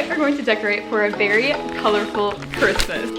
are going to decorate for a very colorful Christmas.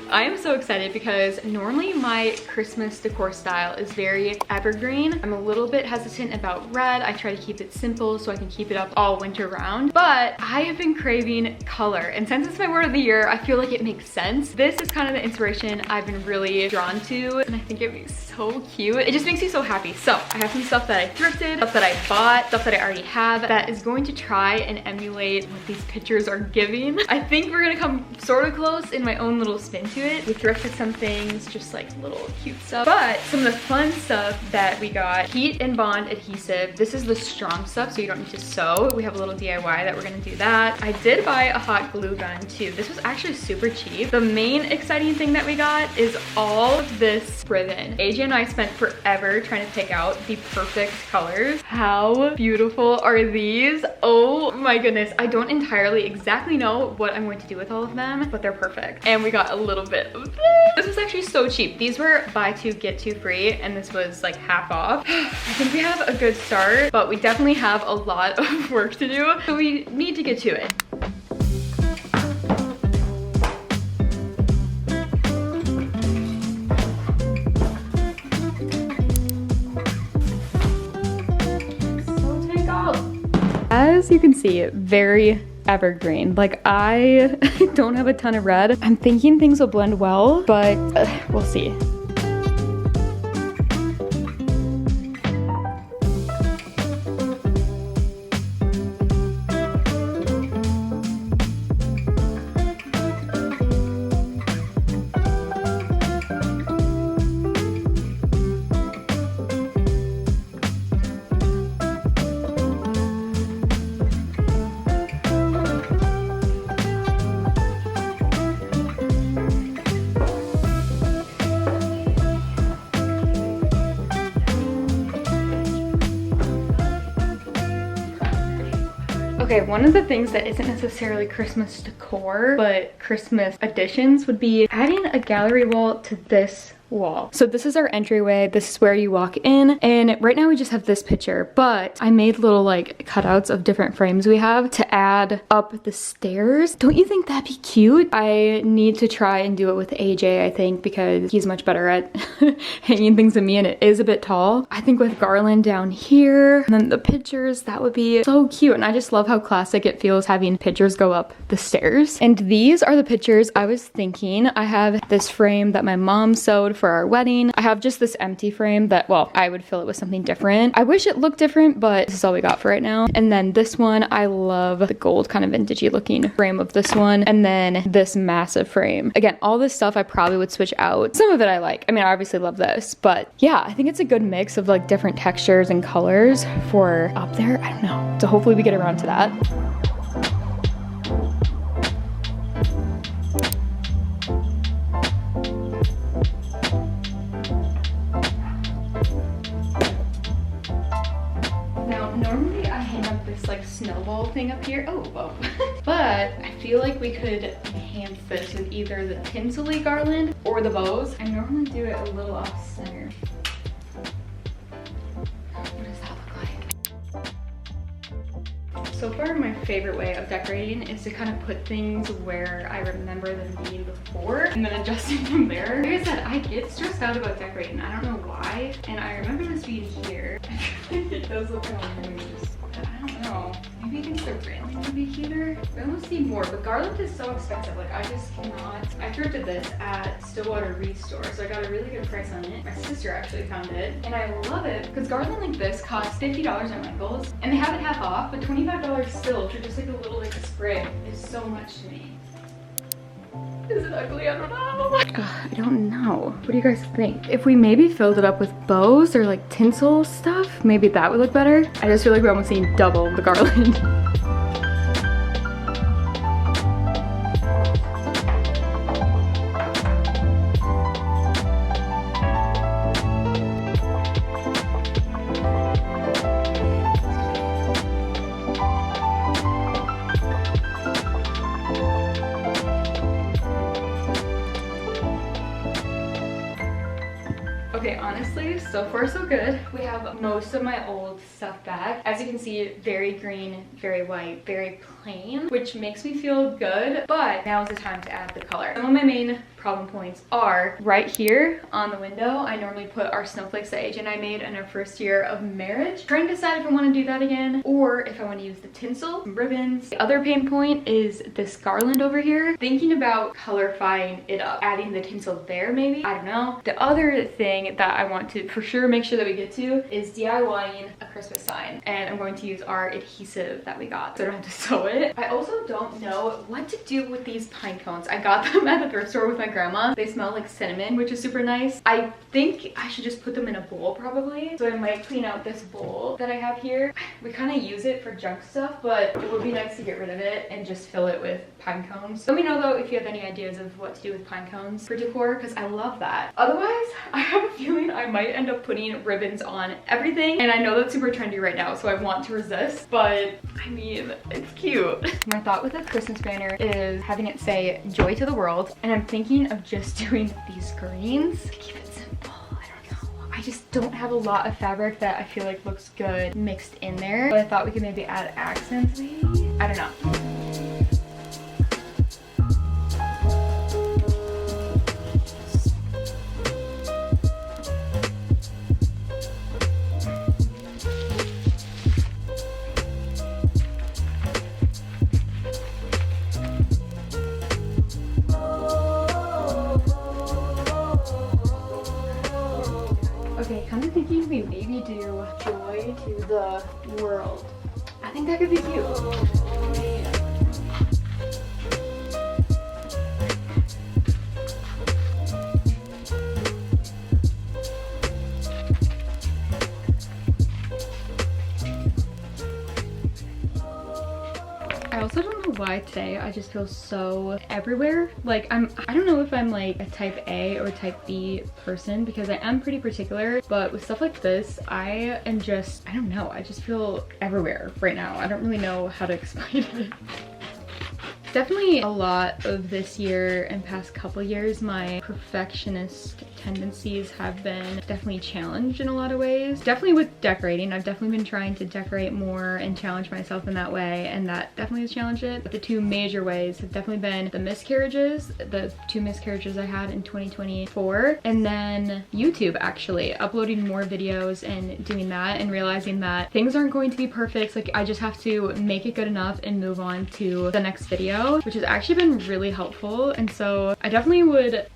I am so excited because normally my Christmas decor style is very evergreen. I'm a little bit hesitant about red. I try to keep it simple so I can keep it up all winter round, but I have been craving color, and since it's my word of the year, I feel like it makes sense. This is kind of the inspiration I've been really drawn to, and I think it'd be so cute. It just makes me so happy. So I have some stuff that I thrifted, stuff that I bought, stuff that I already have that is going to try and emulate what these pictures are giving. I think we're gonna come sort of close in my own little spin to it. We thrifted some things, just like little cute stuff, but some of the fun stuff that we got: heat and bond adhesive. This is the strong stuff, so you don't need to sew. We have a little DIY that we're gonna do that. I did buy a hot glue gun too. This was actually super cheap. The main exciting thing that we got is all of this ribbon. AJ and I spent forever trying to pick out the perfect colors. How beautiful are these? Oh my goodness. I don't entirely exactly know what I'm going to do with all of them, but they're perfect. And we got a little bit of this. This was actually so cheap. These were buy two, get two free, and this was like half off. I think we have a good start, but we definitely have a lot of work to do, so we need to get to it. As you can see, very evergreen. Like, I don't have a ton of red. I'm thinking things will blend well, but we'll see. Okay, one of the things that isn't necessarily Christmas decor, but Christmas additions would be adding a gallery wall to this wall. So this is our entryway. This is where you walk in, and right now we just have this picture, but I made little like cutouts of different frames we have to add up the stairs. Don't you think that'd be cute? I need to try and do it with AJ, I think, because he's much better at hanging things than me, and it is a bit tall. I think with garland down here, and then the pictures, that would be so cute. And I just love how classic it feels having pictures go up the stairs. And these are the pictures I was thinking. I have this frame that my mom sewed for our wedding. I have just this empty frame that, well, I would fill it with something different. I wish it looked different, but this is all we got for right now. And then this one, I love the gold kind of vintagey looking frame of this one. And then this massive frame. Again, all this stuff I probably would switch out. Some of it I like. I mean, I obviously love this, but yeah, I think it's a good mix of like different textures and colors for up there. I don't know. So hopefully we get around to that. Normally I hang up this like snowball thing up here. Oh, whoa. But I feel like we could enhance this with either the tinsely garland or the bows. I normally do it a little off center. What does that look like? So far, my favorite way of decorating is to kind of put things where I remember them being before and then adjusting from there. Like I said, I get stressed out about decorating. I don't know why. And I remember this being here. It does look kind of loose. I don't know. Maybe against the railing would be cuter. I almost need more, but garland is so expensive. Like, I just cannot. I thrifted this at Stillwater Restore, so I got a really good price on it. My sister actually found it, and I love it because garland like this costs $50 at Michael's, and they have it half off, but $25 still for just like a little like sprig is so much to me. Is it ugly? I don't know. I don't know. What do you guys think? If we maybe filled it up with bows or like tinsel stuff, maybe that would look better. I just feel like we're almost seeing double the garland. Okay, honestly, so far so good. We have most of my old stuff back. As you can see, very green, very white, very plain, which makes me feel good, but now is the time to add the color. Some of my main problem points are right here on the window. I normally put our snowflakes that AJ and I made in our first year of marriage. Trying to decide if I want to do that again or if I want to use the tinsel, ribbons. The other pain point is this garland over here. Thinking about colorifying it up, adding the tinsel there maybe, I don't know. The other thing that I want to for sure make sure that we get to is DIYing a Christmas sign, and I'm going to use our adhesive that we got so I don't have to sew it. I also don't know what to do with these pine cones. I got them at the thrift store with my grandma. They smell like cinnamon, which is super nice. I think I should just put them in a bowl probably. So I might clean out this bowl that I have here. We kind of use it for junk stuff, but it would be nice to get rid of it and just fill it with pine cones. Let me know though if you have any ideas of what to do with pine cones for decor, because I love that. Otherwise, I have a feeling I might end up putting ribbons on everything, and I know that's super trendy right now, so I want to resist, but I mean, it's cute. My thought with this Christmas banner is having it say joy to the world, and I'm thinking of just doing these greens to keep it simple. I don't know. I just don't have a lot of fabric that I feel like looks good mixed in there, but I thought we could maybe add accents maybe? I don't know. Okay, kind of thinking we maybe do joy to the world. I think that could be cute. I also don't know why today I just feel so everywhere. Like I don't know if I'm like a type A or type B person, because I am pretty particular, but with stuff like this, I am just, I don't know, I just feel everywhere right now. I don't really know how to explain it. Definitely a lot of this year and past couple years, my perfectionist tendencies have been definitely challenged in a lot of ways. Definitely with decorating, I've definitely been trying to decorate more and challenge myself in that way, and that definitely has challenged it. But the two major ways have definitely been the miscarriages, the 2 miscarriages I had in 2024, and then YouTube, actually uploading more videos and doing that and realizing that things aren't going to be perfect. Like I just have to make it good enough and move on to the next video, which has actually been really helpful. And so I definitely would,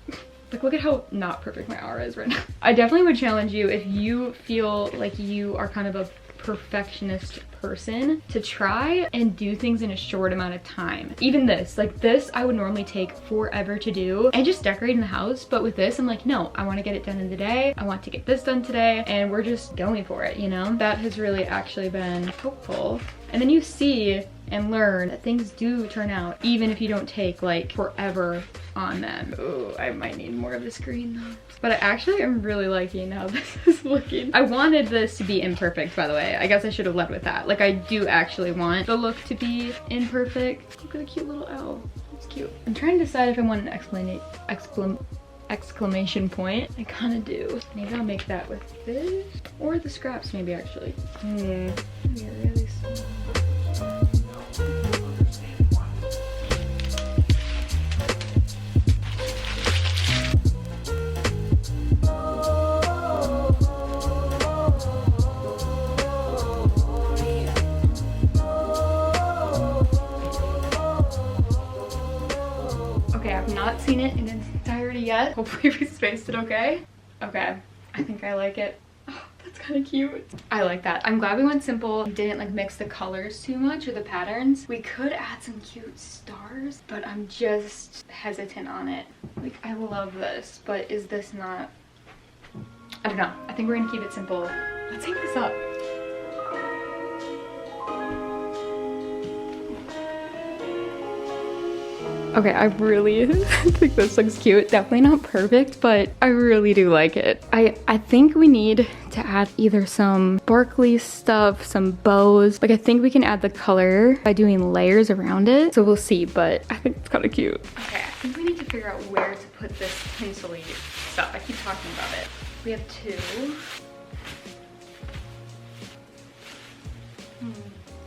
like, look at how not perfect my aura is right now. I definitely would challenge you, if you feel like you are kind of a perfectionist person, to try and do things in a short amount of time. Even this, like this, I would normally take forever to do and just decorate in the house. But with this, I'm like, no, I want to get it done in the day. I want to get this done today, and we're just going for it, you know? That has really actually been helpful. And then you see and learn that things do turn out, even if you don't take like forever on them. Oh, I might need more of this green though. But I actually am really liking how this is looking. I wanted this to be imperfect, by the way. I guess I should have led with that. Like I do actually want the look to be imperfect. Look at the cute little owl. It's cute. I'm trying to decide if I want an exclamation point. I kind of do. Maybe I'll make that with this or the scraps maybe, actually. Maybe really small. Okay, I've not seen it in its entirety yet. Hopefully we spaced it okay. Okay, I think I like it. Oh, that's kind of cute. I like that. I'm glad we went simple. We didn't like mix the colors too much or the patterns. We could add some cute stars, but I'm just hesitant on it. Like I love this, but is this not, I don't know. I think we're gonna keep it simple. Let's hang this up. Okay, I really think this looks cute. Definitely not perfect, but I really do like it. I think we need to add either some sparkly stuff, some bows. Like I think we can add the color by doing layers around it. So we'll see, but I think it's kind of cute. Okay, I think we need to figure out where to put this tinsel-y stuff. I keep talking about it. We have two.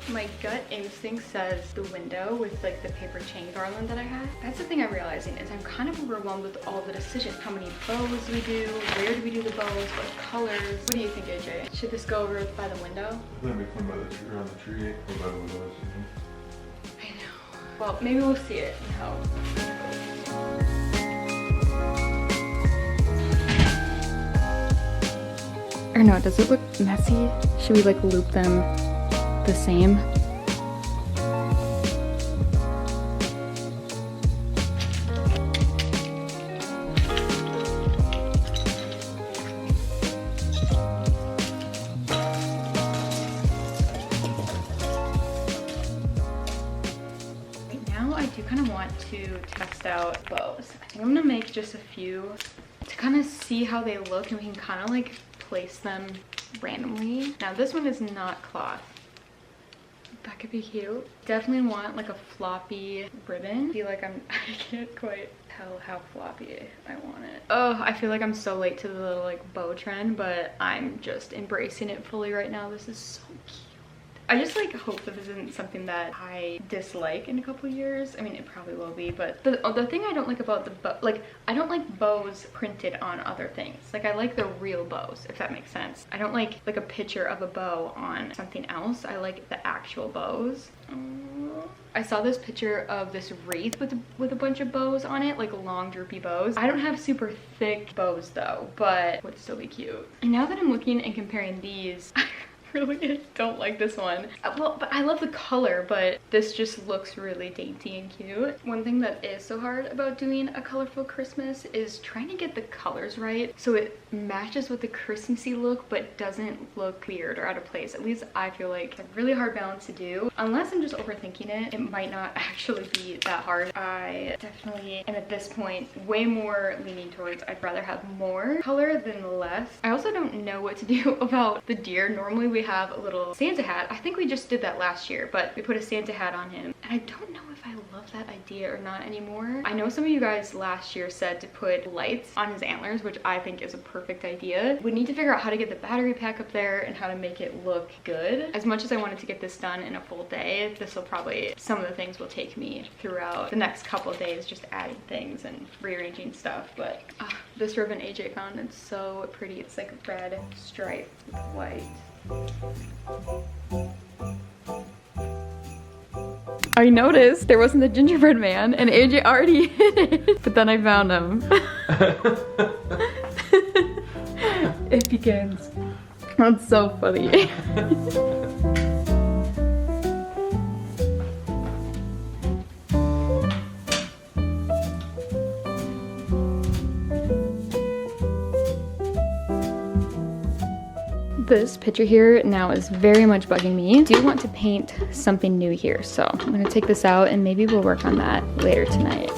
My gut instinct says the window with like the paper chain garland that I have. That's the thing I'm realizing is I'm kind of overwhelmed with all the decisions. How many bows we do, where do we do the bows, what colors. What do you think, AJ? Should this go over by the window? I think we come by the tree, around the tree or by the windows. I know. Well, maybe we'll see it and how. Or no, does it look messy? Should we like loop them the same? Now I do kind of want to test out bows. I think I'm gonna make just a few to kind of see how they look, and we can kind of like place them randomly. Now this one is not cloth. That could be cute. Definitely want like a floppy ribbon. I feel like I can't quite tell how floppy I want it. Oh, I feel like I'm so late to the little like bow trend, but I'm just embracing it fully right now. This is so cute. I just like hope that this isn't something that I dislike in a couple years. I mean, it probably will be, but the thing I don't like about the bow, like I don't like bows printed on other things. Like I like the real bows, if that makes sense. I don't like a picture of a bow on something else. I like the actual bows. I saw this picture of this wreath with a bunch of bows on it, like long droopy bows. I don't have super thick bows though, but it would still be cute. And now that I'm looking and comparing these, really don't like this one. Well, but I love the color, but this just looks really dainty and cute. One thing that is so hard about doing a colorful Christmas is trying to get the colors right so it matches with the Christmassy look but doesn't look weird or out of place. At least I feel like a really hard balance to do. Unless I'm just overthinking it, it might not actually be that hard. I definitely am at this point way more leaning towards I'd rather have more color than less. I also don't know what to do about the deer. Normally we have a little Santa hat. I think we just did that last year, but we put a Santa hat on him. And I don't know if I love that idea or not anymore. I know some of you guys last year said to put lights on his antlers, which I think is a perfect idea. We need to figure out how to get the battery pack up there and how to make it look good. As much as I wanted to get this done in a full day, this will probably, some of the things will take me throughout the next couple of days, just adding things and rearranging stuff. But this ribbon AJ found, it's so pretty. It's like red striped with white. I noticed there wasn't the gingerbread man and AJ already hid it, but then I found him. It begins. That's so funny. This picture here now is very much bugging me. I do want to paint something new here, so I'm gonna take this out and maybe we'll work on that later tonight.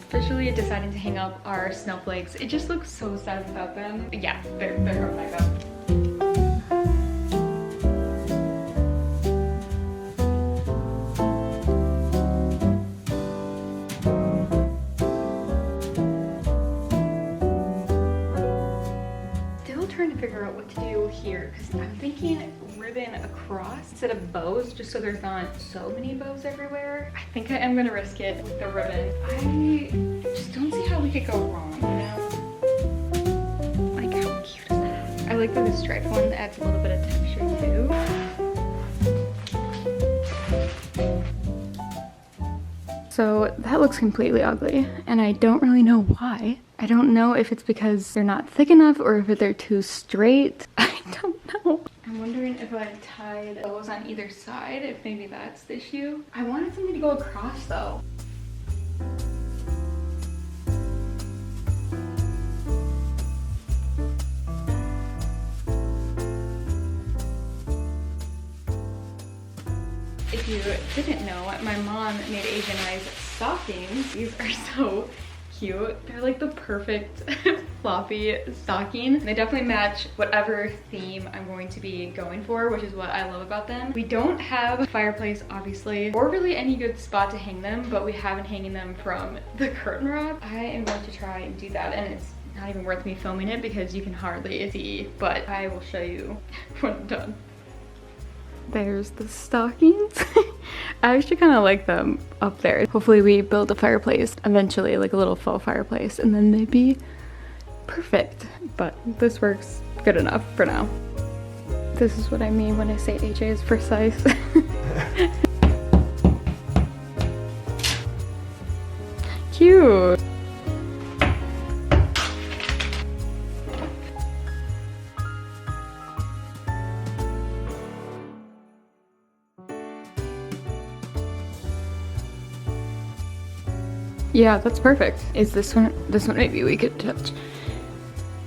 Officially deciding to hang up our snowflakes. It just looks so sad without them. Yeah, they're coming back up. Figure out what to do here because I'm thinking ribbon across instead of bows, just so there's not so many bows everywhere. I think I am gonna risk it with the ribbon. I just don't see how we could go wrong, you know? Like, how cute is that? I like that the striped one adds a little bit of texture too. So that looks completely ugly and I don't really know why. I don't know if it's because they're not thick enough or if they're too straight. I don't know. I'm wondering if I tied bows on either side, if maybe that's the issue. I wanted something to go across though. If you didn't know, my mom made AJ and I's stockings. These are so cute. They're like the perfect floppy stocking. They definitely match whatever theme I'm going to be going for, which is what I love about them. We don't have a fireplace, obviously, or really any good spot to hang them, but we have been hanging them from the curtain rod. I am going to try and do that, and it's not even worth me filming it because you can hardly see, but I will show you when I'm done. There's the stockings. I actually kind of like them up there. Hopefully we build a fireplace eventually, like a little faux fireplace, and then they'd be perfect. But this works good enough for now. This is what I mean when I say AJ is precise. Cute. Yeah, that's perfect. Is this one maybe we could touch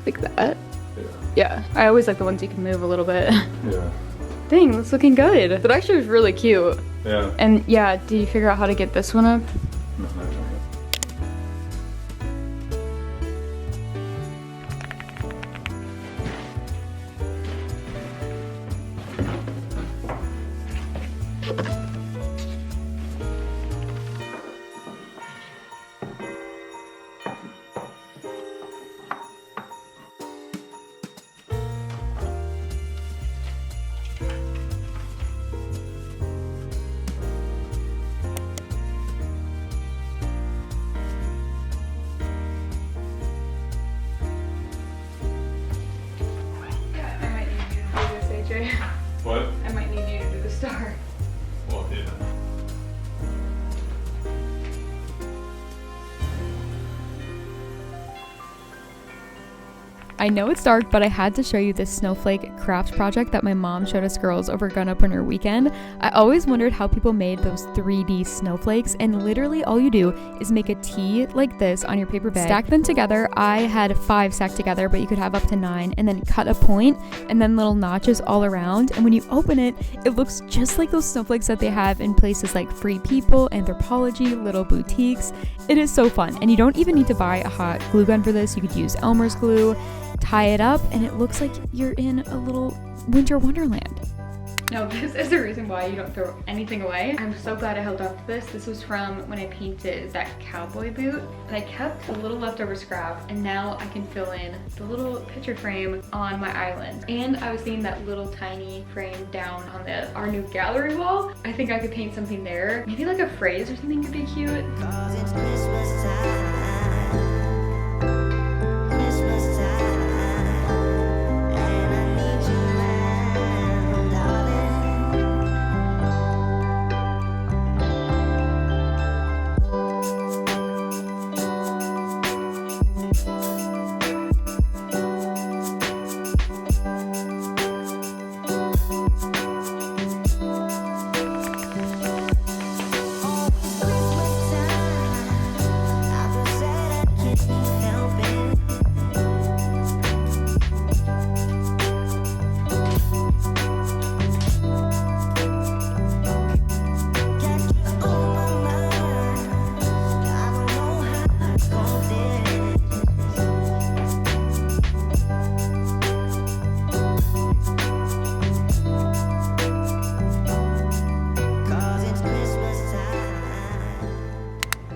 like that? Yeah. I always like the ones you can move a little bit. Yeah. Dang, that's looking good. That actually was really cute. Yeah. And yeah, did you figure out how to get this one up? No, not yet. What? I might need you to do the star. Well, yeah. I know it's dark, but I had to show you this snowflake craft project that my mom showed us girls over gun opener weekend. I always wondered how people made those 3D snowflakes, and literally all you do is make a T like this on your paper bag, stack them together. I had 5 stacked together, but you could have up to 9, and then cut a point and then little notches all around. And when you open it, it looks just like those snowflakes that they have in places like Free People, Anthropology, little boutiques. It is so fun, and you don't even need to buy a hot glue gun for this. You could use Elmer's glue, tie it up, and it looks like you're in a little winter wonderland. No, this is the reason why you don't throw anything away. I'm so glad I held on to this. This was from when I painted that cowboy boot, and I kept a little leftover scrap, and now I can fill in the little picture frame on my island. And I was seeing that little tiny frame down on our new gallery wall. I think I could paint something there. Maybe like a phrase or something could be cute. Cause it's Christmas time. Christmas time. And I need you around,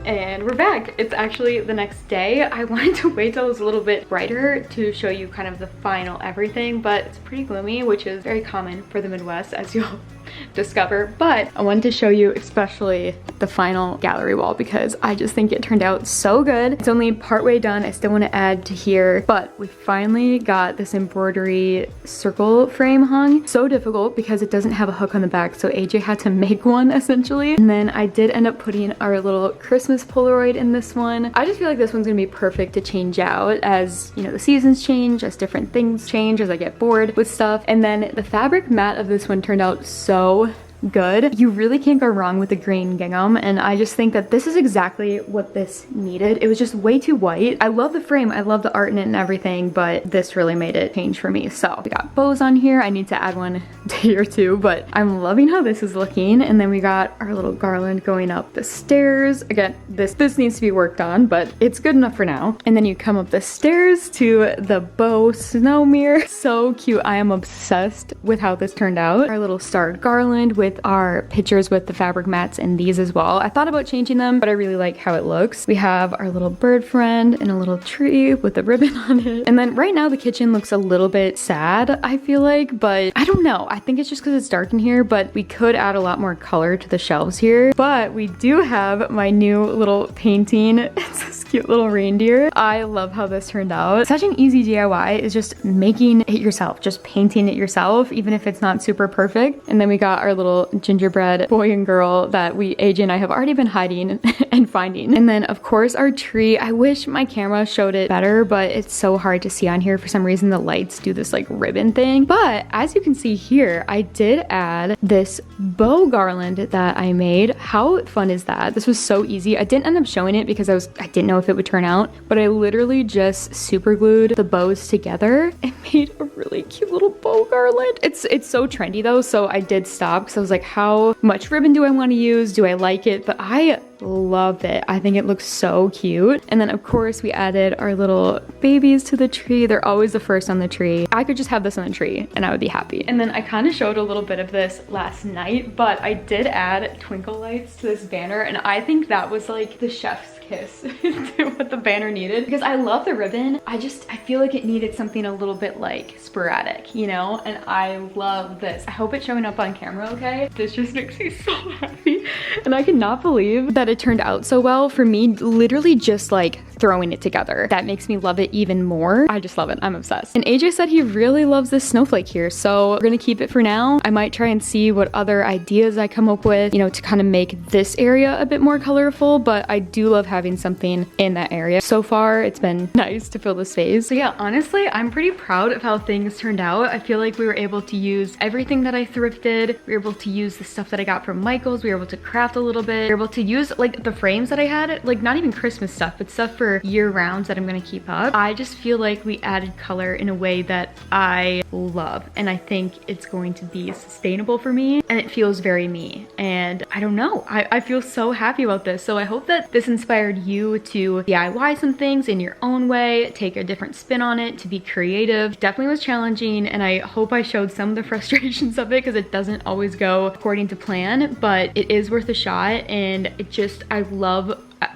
And we're back. It's actually the next day. I wanted to wait till it was a little bit brighter to show you kind of the final everything, but it's pretty gloomy, which is very common for the Midwest, as you'll discover. But I wanted to show you especially the final gallery wall because I just think it turned out so good. It's only partway done. I still want to add to here, but we finally got this embroidery circle frame hung. So difficult because it doesn't have a hook on the back, so AJ had to make one essentially. And then I did end up putting our little Christmas Polaroid in this one. I just feel like this one's gonna be perfect to change out as, you know, the seasons change, as different things change, as I get bored with stuff. And then the fabric mat of this one turned out so good. You really can't go wrong with the green gingham, and I just think that this is exactly what this needed. It was just way too white. I love the frame, I love the art in it and everything, but this really made it change for me. So we got bows on here. I need to add one day or two, but I'm loving how this is looking. And then we got our little garland going up the stairs. Again, this needs to be worked on, but it's good enough for now. And then you come up the stairs to the bow snow mirror. So cute. I am obsessed with how this turned out. Our little star garland with our pictures with the fabric mats and these as well. I thought about changing them, but I really like how it looks. We have our little bird friend and a little tree with a ribbon on it. And then right now the kitchen looks a little bit sad, I feel like, but I don't know. I think it's just because it's dark in here, but we could add a lot more color to the shelves here. But we do have my new little painting. It's this cute little reindeer. I love how this turned out. Such an easy DIY is just making it yourself, just painting it yourself, even if it's not super perfect. And then we got our little gingerbread boy and girl that AJ and I have already been hiding and finding. And then of course our tree. I wish my camera showed it better, but it's so hard to see on here. For some reason the lights do this like ribbon thing. But as you can see here, I did add this bow garland that I made. How fun is that? This was so easy. I didn't end up showing it because I didn't know if it would turn out, but I literally just super glued the bows together and made a really cute little bow garland. It's so trendy though, so I did stop because I was like, how much ribbon do I want to use? Do I like it? But I love it. I think it looks so cute. And then of course we added our little babies to the tree. They're always the first on the tree. I could just have this on the tree and I would be happy. And then I kind of showed a little bit of this last night, but I did add twinkle lights to this banner, and I think that was like the chef's kiss to what the banner needed, because I love the ribbon. I feel like it needed something a little bit like sporadic, you know, and I love this. I hope it's showing up on camera okay. This just makes me so happy, and I cannot believe that it turned out so well. For me, literally just like throwing it together, that makes me love it even more. I just love it. I'm obsessed. And AJ said he really loves this snowflake here, so we're gonna keep it for now. I might try and see what other ideas I come up with, you know, to kind of make this area a bit more colorful, but I do love having something in that area. So far, it's been nice to fill the space. So yeah, honestly, I'm pretty proud of how things turned out. I feel like we were able to use everything that I thrifted. We were able to use the stuff that I got from Michael's. We were able to craft a little bit. We were able to use like the frames that I had, like not even Christmas stuff, but stuff for year rounds that I'm gonna keep up. I just feel like we added color in a way that I love, and I think it's going to be sustainable for me, and it feels very me. And I don't know, I feel so happy about this. So I hope that this inspired you to DIY some things in your own way, take a different spin on it, to be creative. Definitely was challenging, and I hope I showed some of the frustrations of it, because it doesn't always go according to plan, but it is worth a shot. And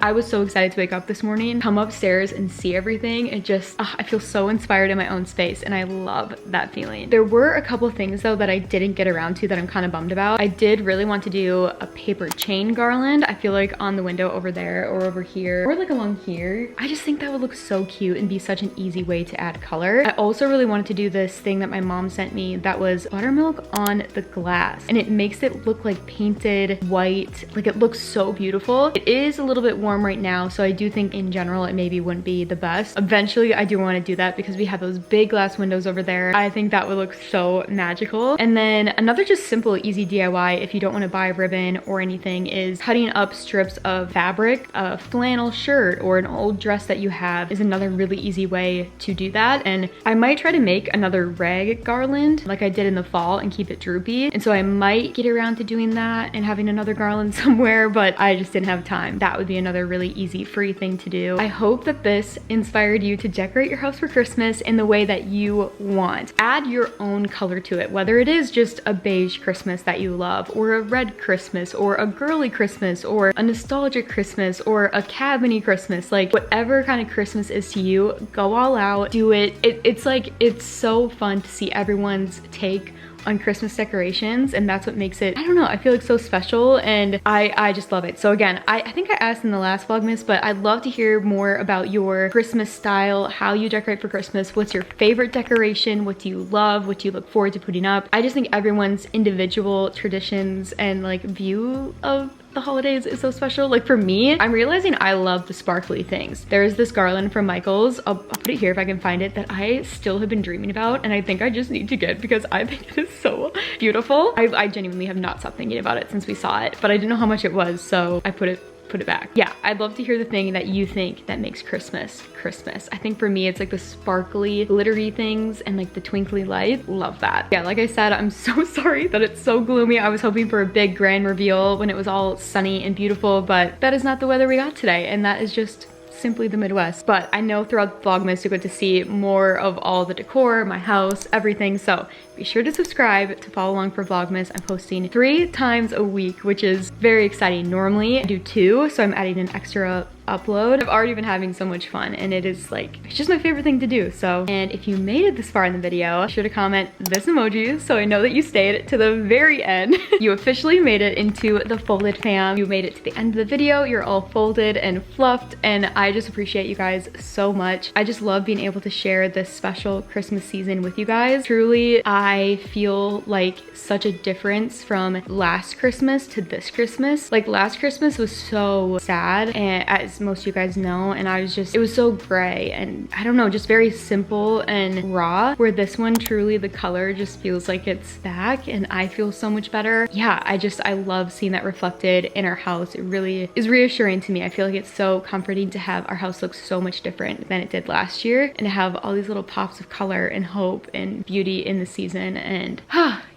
I was so excited to wake up this morning, come upstairs and see everything. It just, I feel so inspired in my own space, and I love that feeling. There were a couple things though that I didn't get around to that I'm kind of bummed about. I did really want to do a paper chain garland. I feel like on the window over there or over here or like along here. I just think that would look so cute and be such an easy way to add color. I also really wanted to do this thing that my mom sent me that was buttermilk on the glass, and it makes it look like painted white. Like it looks so beautiful. It is a little bit warm right now, so I do think in general it maybe wouldn't be the best. Eventually I do want to do that because we have those big glass windows over there. I think that would look so magical. And then another just simple easy DIY, if you don't want to buy ribbon or anything, is cutting up strips of fabric. A flannel shirt or an old dress that you have is another really easy way to do that. And I might try to make another rag garland like I did in the fall and keep it droopy, and so I might get around to doing that and having another garland somewhere, but I just didn't have time. That would be another really easy free thing to do. I hope that this inspired you to decorate your house for Christmas in the way that you want. Add your own color to it, whether it is just a beige Christmas that you love, or a red Christmas, or a girly Christmas, or a nostalgic Christmas, or a cabiny Christmas. Like whatever kind of Christmas is to you, go all out, do it. It's so fun to see everyone's take on Christmas decorations, and that's what makes it, I don't know, I feel like so special, and I just love it. So again, I think I asked in the last vlogmas, but I'd love to hear more about your Christmas style, how you decorate for Christmas, what's your favorite decoration, what do you love, what do you look forward to putting up. I just think everyone's individual traditions and like view of the holidays is so special. Like for me, I'm realizing I love the sparkly things. There's this garland from Michael's, I'll put it here if I can find it, that I still have been dreaming about, and I think I just need to get because I think it is so beautiful. I genuinely have not stopped thinking about it since we saw it, but I didn't know how much it was, so I put it put it back. Yeah, I'd love to hear the thing that you think that makes Christmas Christmas. I think for me, it's like the sparkly, glittery things and like the twinkly lights. Love that. Yeah, like I said, I'm so sorry that it's so gloomy. I was hoping for a big grand reveal when it was all sunny and beautiful, but that is not the weather we got today, and that is just simply the Midwest. But I know throughout Vlogmas you get to see more of all the decor, my house, everything. So be sure to subscribe to follow along for Vlogmas. I'm posting 3 times a week, which is very exciting. Normally I do 2, so I'm adding an extra upload. I've already been having so much fun, and it is like, it's just my favorite thing to do. So, and if you made it this far in the video, be sure to comment this emoji so I know that you stayed to the very end. You officially made it into the folded fam. You made it to the end of the video. You're all folded and fluffed, and I just appreciate you guys so much. I just love being able to share this special Christmas season with you guys. Truly, I feel like such a difference from last Christmas to this Christmas. Like last Christmas was so sad, and as most of you guys know, and I was just, it was so gray and I don't know, just very simple and raw, where this one truly the color just feels like it's back and I feel so much better. Yeah, I love seeing that reflected in our house. It really is reassuring to me. I feel like it's so comforting to have our house look so much different than it did last year, and to have all these little pops of color and hope and beauty in the season. And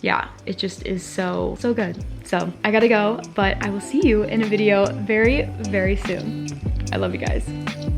yeah, it just is so good. So I gotta go, but I will see you in a video very, very soon. I love you guys.